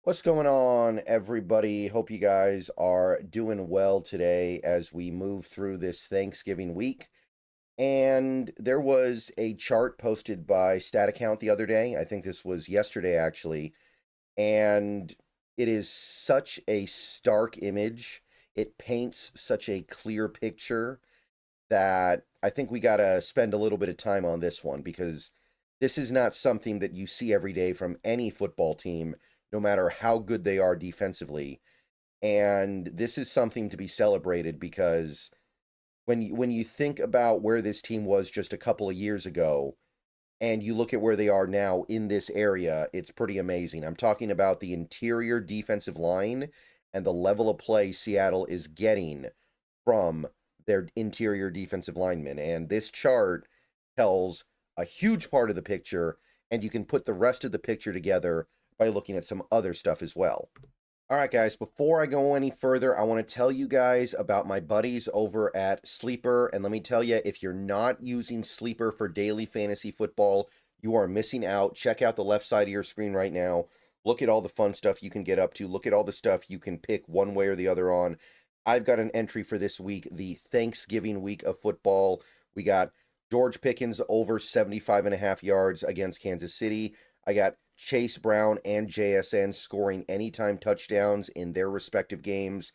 What's going on, everybody? Hope you guys are doing well today as we move through this Thanksgiving week. And there was a chart posted by StatAccount the other day. I think this was yesterday, actually. And it is such a stark image. It paints such a clear picture that I think we got to spend a little bit of time on this one because this is not something that you see every day from any football team, no matter how good they are defensively. And this is something to be celebrated because when you think about where this team was just a couple of years ago and you look at where they are now in this area, it's pretty amazing. I'm talking about the interior defensive line and the level of play Seattle is getting from their interior defensive linemen. And this chart tells a huge part of the picture, and you can put the rest of the picture together by looking at some other stuff as well. All right, guys, before I go any further, I want to tell you guys about my buddies over at Sleeper. And let me tell you, if you're not using Sleeper for daily fantasy football, you are missing out. Check out the left side of your screen right now. Look at all the fun stuff you can get up to. Look at all the stuff you can pick one way or the other on. I've got an entry for this week, the Thanksgiving week of football. We got George Pickens over 75.5 yards against Kansas City. I got Chase Brown and JSN scoring anytime touchdowns in their respective games.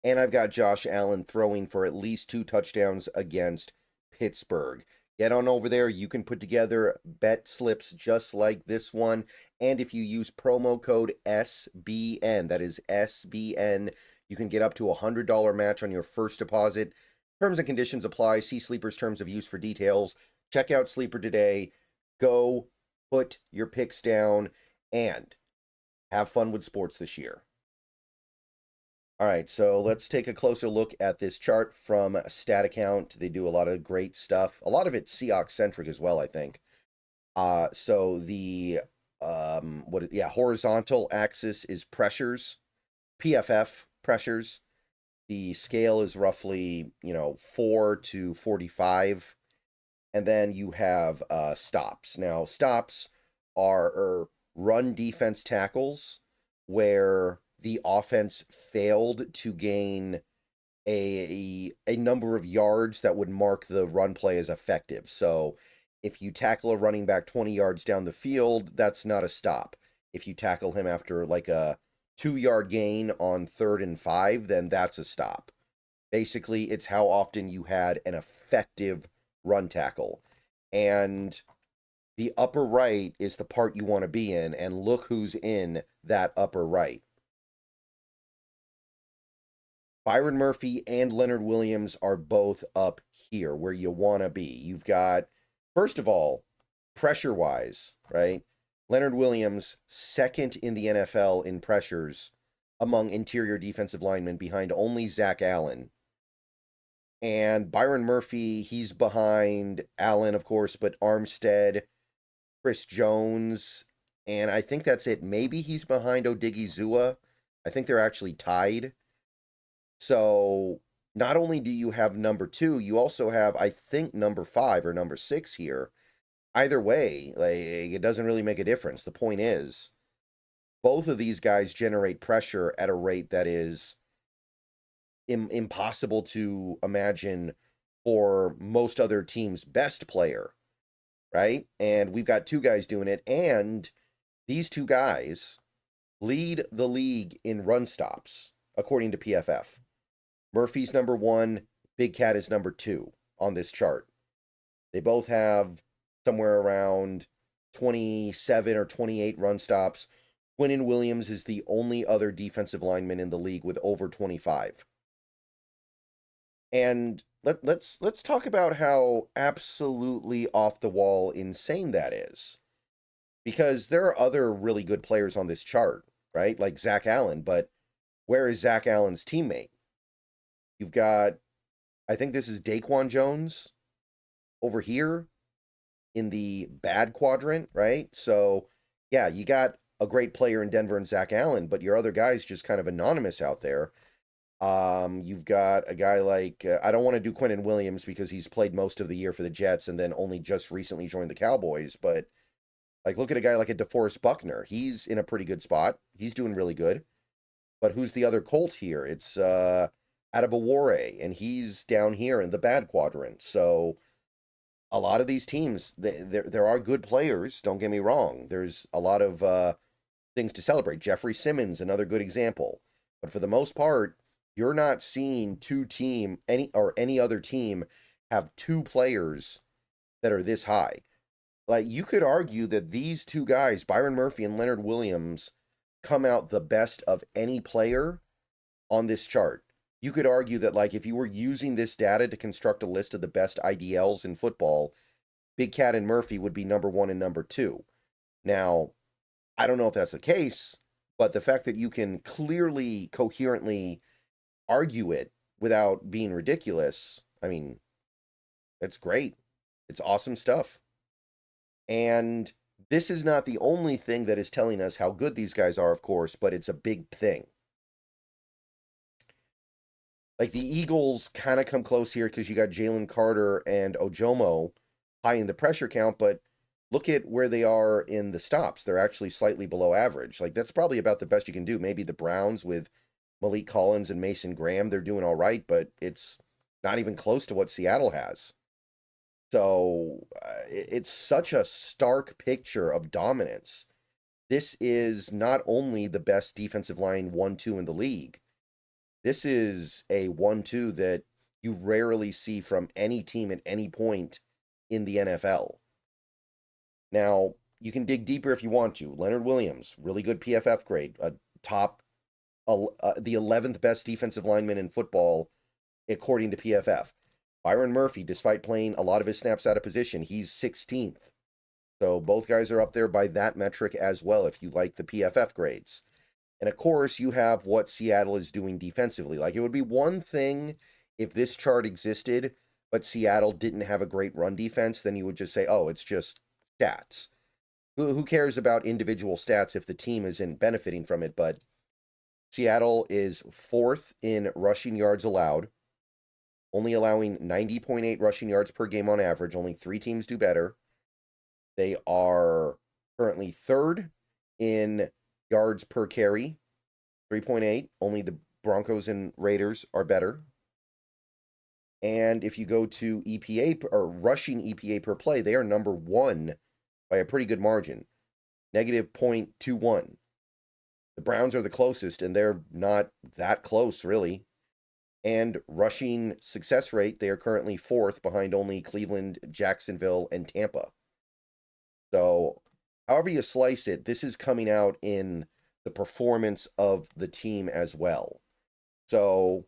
And I've got Josh Allen throwing for at least 2 touchdowns against Pittsburgh. Get on over there. You can put together bet slips just like this one. And if you use promo code SBN, that is SBN, you can get up to a $100 match on your first deposit. Terms and conditions apply. See Sleeper's terms of use for details. Check out Sleeper today. Go put your picks down and have fun with sports this year. All right, so let's take a closer look at this chart from StatAccount. They do a lot of great stuff. A lot of it's Seahawks centric as well, I think. So the horizontal axis is pressures, PFF pressures. The scale is roughly, 4 to 45. And then you have stops. Now, stops are run defense tackles where the offense failed to gain a number of yards that would mark the run play as effective. So if you tackle a running back 20 yards down the field, that's not a stop. If you tackle him after like a 2 yard gain on 3rd and 5, then that's a stop. Basically, it's how often you had an effective run tackle. And the upper right is the part you want to be in, and look who's in that upper right. Byron Murphy and Leonard Williams are both up here where you want to be. You've got, first of all, pressure wise, right? Leonard Williams, second in the NFL in pressures among interior defensive linemen behind only Zach Allen. And Byron Murphy, he's behind Allen, of course, but Armstead, Chris Jones, and I think that's it. Maybe he's behind Odigizua. I think they're actually tied. So not only do you have number 2, you also have, I think, number 5 or number 6 here. Either way, like, it doesn't really make a difference. The point is, both of these guys generate pressure at a rate that is impossible to imagine for most other teams' best player, right? And we've got 2 guys doing it, and these 2 guys lead the league in run stops, according to PFF. Murphy's number 1, Big Cat is number 2 on this chart. They both have somewhere around 27 or 28 run stops. Quinnen Williams is the only other defensive lineman in the league with over 25. And let's talk about how absolutely off the wall insane that is. Because there are other really good players on this chart, right? Like Zach Allen, but where is Zach Allen's teammate? You've got, I think this is Daquan Jones over here in the bad quadrant, right? So, yeah, you got a great player in Denver and Zach Allen, but your other guy's just kind of anonymous out there. You've got a guy like, I don't want to do Quinnen Williams because he's played most of the year for the Jets and then only just recently joined the Cowboys, but Like, look at a guy like a DeForest Buckner. He's in a pretty good spot. He's doing really good. But who's the other Colt here? It's Adebawore, and he's down here in the bad quadrant. So a lot of these teams, there are good players. Don't get me wrong. There's a lot of things to celebrate. Jeffrey Simmons, another good example. But for the most part, you're not seeing any other team have two players that are this high. Like, you could argue that these two guys, Byron Murphy and Leonard Williams, come out the best of any player on this chart. You could argue that, like, if you were using this data to construct a list of the best IDLs in football, Big Cat and Murphy would be number one and number two. Now, I don't know if that's the case, but the fact that you can clearly, coherently argue it without being ridiculous, I mean, it's great. It's awesome stuff. And this is not the only thing that is telling us how good these guys are, of course, but it's a big thing. Like, the Eagles kind of come close here because you got Jalen Carter and Ojomo high in the pressure count, but look at where they are in the stops. They're actually slightly below average. Like, that's probably about the best you can do. Maybe the Browns with Malik Collins and Mason Graham, they're doing all right, but it's not even close to what Seattle has. So it's such a stark picture of dominance. This is not only the best defensive line 1-2 in the league, this is a 1-2 that you rarely see from any team at any point in the NFL. Now, you can dig deeper if you want to. Leonard Williams, really good PFF grade, a the 11th best defensive lineman in football, according to PFF. Byron Murphy, despite playing a lot of his snaps out of position, he's 16th. So both guys are up there by that metric as well, if you like the PFF grades. And of course, you have what Seattle is doing defensively. Like, it would be one thing if this chart existed, but Seattle didn't have a great run defense, then you would just say, oh, it's just stats. Who cares about individual stats if the team isn't benefiting from it? But Seattle is 4th in rushing yards allowed, only allowing 90.8 rushing yards per game on average. Only 3 teams do better. They are currently 3rd in yards per carry, 3.8. Only the Broncos and Raiders are better. And if you go to EPA, or rushing EPA per play, they are number 1 by a pretty good margin, negative 0.21. The Browns are the closest, and they're not that close, really. And rushing success rate, they are currently 4th behind only Cleveland, Jacksonville, and Tampa. So, however you slice it, this is coming out in the performance of the team as well. So,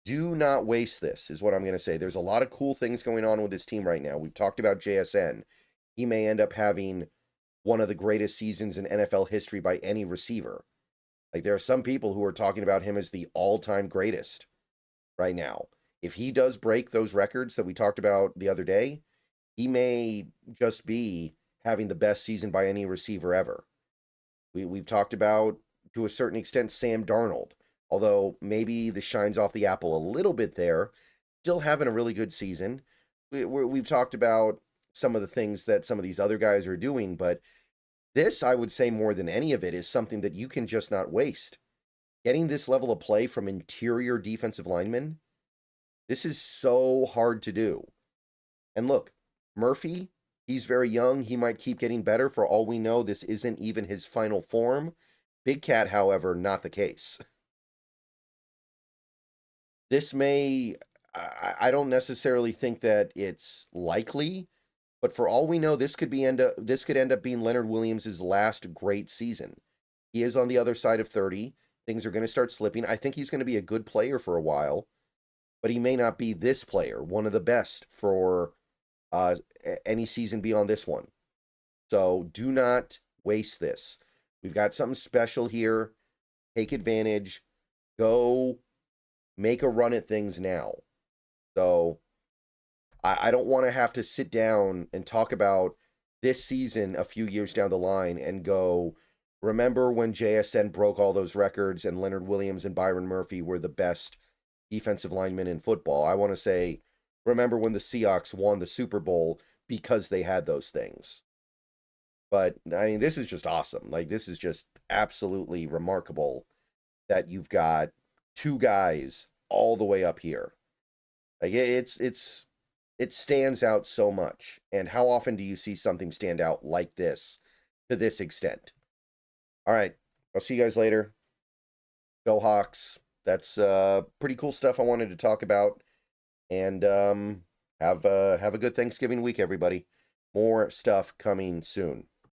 do not waste this, is what I'm going to say. There's a lot of cool things going on with this team right now. We've talked about JSN. He may end up having one of the greatest seasons in NFL history by any receiver. Like, there are some people who are talking about him as the all-time greatest right now. If he does break those records that we talked about the other day, he may just be having the best season by any receiver ever. We've talked about, to a certain extent, Sam Darnold. Although maybe the shine's off the apple a little bit there, still having a really good season. We've talked about some of the things that some of these other guys are doing, but this, I would say more than any of it, is something that you can just not waste. Getting this level of play from interior defensive linemen, this is so hard to do. And look, Murphy, he's very young. He might keep getting better. For all we know, this isn't even his final form. Big Cat, however, not the case. This may, I don't necessarily think that it's likely, but for all we know, this could end up being Leonard Williams' last great season. He is on the other side of 30. Things are going to start slipping. I think he's going to be a good player for a while, but he may not be this player, one of the best for any season beyond this one. So do not waste this. We've got something special here. Take advantage. Go make a run at things now. So I don't want to have to sit down and talk about this season a few years down the line and go, remember when JSN broke all those records and Leonard Williams and Byron Murphy were the best defensive linemen in football. I want to say, remember when the Seahawks won the Super Bowl because they had those things. But I mean, this is just awesome. Like, this is just absolutely remarkable that you've got two guys all the way up here. Like, it stands out so much. And how often do you see something stand out like this to this extent? All right, I'll see you guys later. Go Hawks. That's pretty cool stuff I wanted to talk about. And have a good Thanksgiving week, everybody. More stuff coming soon.